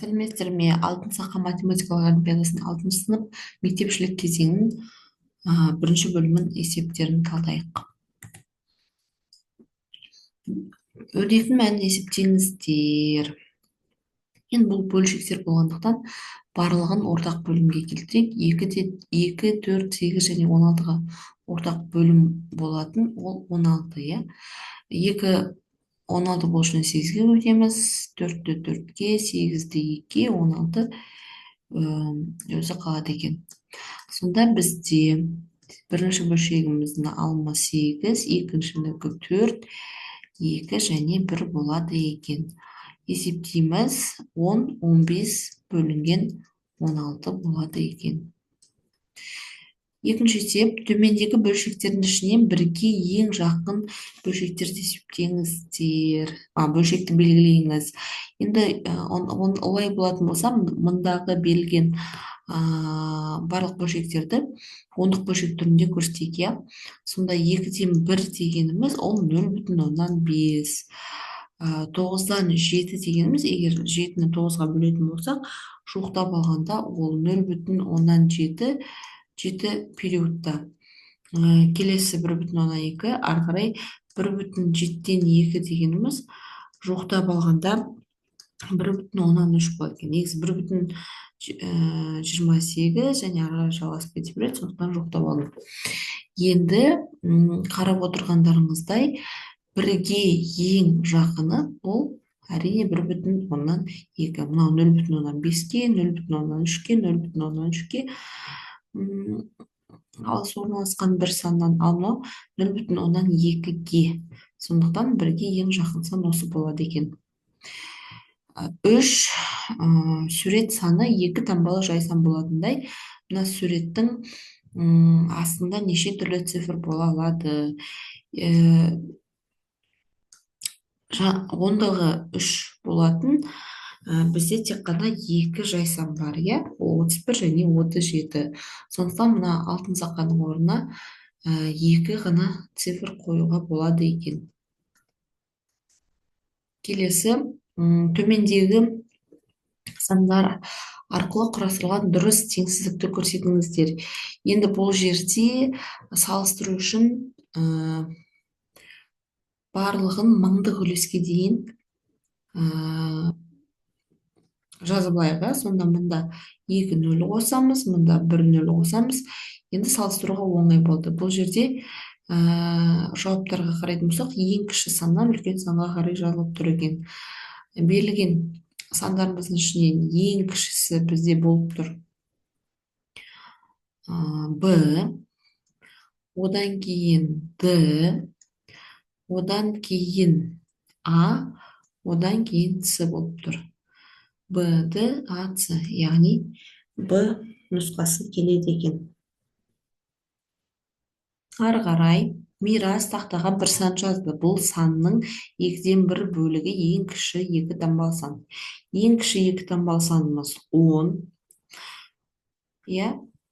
сәлеметсіздер ме? Алтын сақа математикалық олимпиадасының 6 сынып мектепшілік кезеңінің бірінші бөлімін есептерін талдайық. Өрнектің мәнін есептеңіздер. Енді бұл бөлшектер болғандықтан барлығын ортақ бөлімге келтірейік. 2, 4, 8 және 16-ға ортақ бөлім болатын, ол 16, иә. 2 16 болу 8-ге бөлеміз, 4-ті 4-ге, 8-ті 2-ге, 16 өзі қалады екен. Сонда бізде бірінші бөлшегіміздің алымы 8, екіншінікі 4, 2 және 1 болады екен. Есептейміз, 10, 15 бөлінген 16 болады екен. Екінші есеп, төмендегі бөлшектердің ішінен бірге ең жақын бөлшектерді есептеңіздер. Бөлшекті белгілейіңіз. Енді олай болатын болса, мұндағы берілген барлық бөлшектерді ондық бөлшек түрінде көрсетейік, иә. Сонда 2-ден 1 дегеніміз ол 0,5. 9-дан 7 дегеніміз, егер 7-ні 9-ға бөлетін болсақ, жуықтап алғанда ол 0,7 периодта. Келесі 1,2, ары қарай 1,7-ден 2 дегеніміз жуықтап алғанда 1,3 болады екен. Негізі 1,28 және ары қарай жалғасып кете береді, сондықтан жуықтап алдым. Енді қарап отырғандарыңыздай, бірге ең жақыны ол әрине 1,2. Мынау 0,5-ке, 0,3-ке, 0,3-ке алыс орналасқан бір саннан, ал мынау 0,2-ге. Сондықтан бірге ең жақын сан осы болады екен. 3 сурет саны 2 таңбалы жай сан болатындай, мына суреттің астында неше түрлі цифр бола алады. Ондағы 3 болатын, бізде тек қана 2 жай сан бар, иә, 31 және 37. Сондықтан мына алтын сақаның орнына 2 ғана цифр қоюға болады екен. Келесі, төмендегі сандар арқылы құрастырылған дұрыс теңсіздікті көрсетіңіздер. Енді бұл жерде салыстыру үшін барлығын мыңдық үлеске дейін жазып алайық. Сонда мұнда 2 0 қосамыз, мұнда 1 0 қосамыз. Енді салыстыруға оңай болды. Бұл жерде жауаптарға қарайтын болсақ, ең кіші саннан үлкен санға қарай жазылып тұр екен. Берілген сандарымыздың ішінен ең кішісі бізде болып тұр Б, одан кейін Д, одан кейін А, одан кейін С болып тұр. Б, Д, А, С, яғни Б нұсқасы келеді екен. Ары қарай Мирас тақтаға бір сан жазды. Бұл санның 2-ден 1 бөлігі ең кіші 2 таңбалы сан. Ең кіші 2 таңбалы санымыз 10.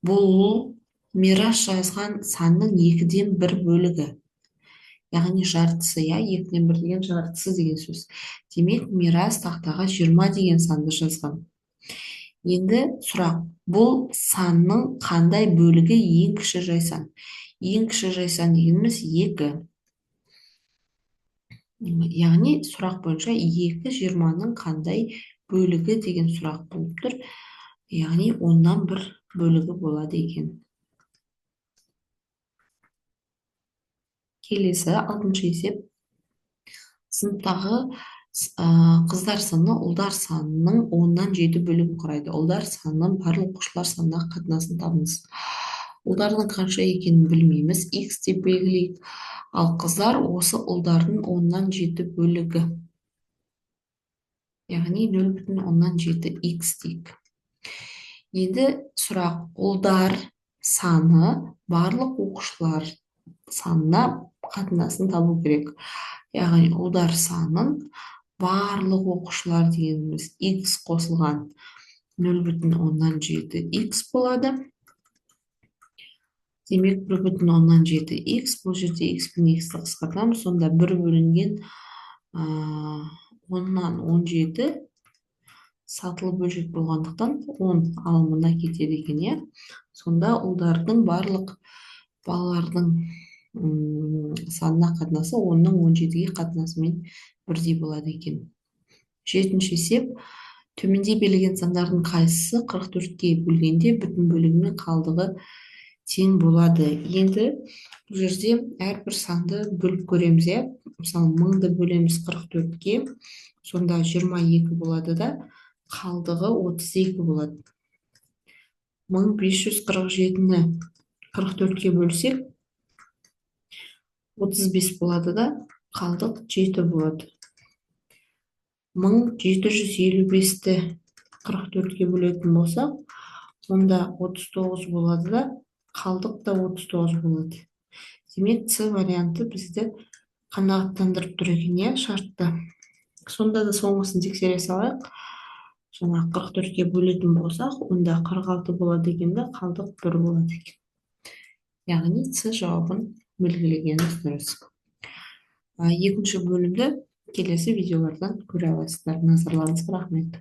Бұл Мирас жазған санның 2-ден 1 бөлігі. Яғни жартысы, 2-ден 1 деген жартысы деген сөз. Демек, Мирас тақтаға 20 деген санды жазған. Енді сұрақ, бұл санның қандай бөлігі ең кіші жай сан? Ең кіші жай сан дегеніміз 2. Яғни сұрақ бойынша 2 20-ның қандай бөлігі деген сұрақ болып тұр. Яғни 10-нан 1 бөлігі болады екен. Келесі 6-шы есеп. Сыныптағы қыздар саны ұлдар санының 10-нан 7 бөлігін құрайды. Ұлдар санының барлық оқушылар санына қатынасын табыңыз. Ұлдардың қанша екенін білмейміз, X деп белгілейік. Ал қыздар осы ұлдардың 10-нан 7 бөлігі. Яғни 0,7 X дейік. Енді сұрақ, ұлдар саны барлық оқушылар санына қатынасын табу керек. Яғни ұлдар санын барлық оқушылар дегеніміз X қосылған 0,7 X болады. Демек, 1,7 X, бұл жерде X пен X-ті қысқартамыз, сонда 1 бөлінген 10-нан 17 сатылы бөлшек болғандықтан 10 алымына кетеді екен, иә. Сонда ұлдардың барлық балалардың санына қатынасы 10-ның 17-ге қатынасымен бірдей болады екен. Жетінші есеп. Төменде берілген сандардың қайсысы 44-ке бөлгенде бүтін бөлігі мен қалдығы тең болады? Енді бұл жерде әрбір санды бөліп көреміз, иә. Мысалы, 1000-ды бөлеміз 44-ке, сонда 22 болады да, қалдығы 32 болады. 1547-ні 44-ке бөлсек, 35 болады да, қалдық 7 болады. 1755-ті 44-ке бөлетін болсақ, онда 39 болады да, қалдық та 39 болады. Демек, С варианты бізді қанағаттандырып тұр екен, иә, шартты. Сонда да соңғысын тексере салайық. Жаңа 44-ке бөлетін болсақ, онда 46 болады екен де, қалдық 1 болады екен. Яғни С жауабын белгілегеніміз дұрыс. Екінші бөлімді келесі видеолардан көре аласыздар. Назарларыңызға рахмет.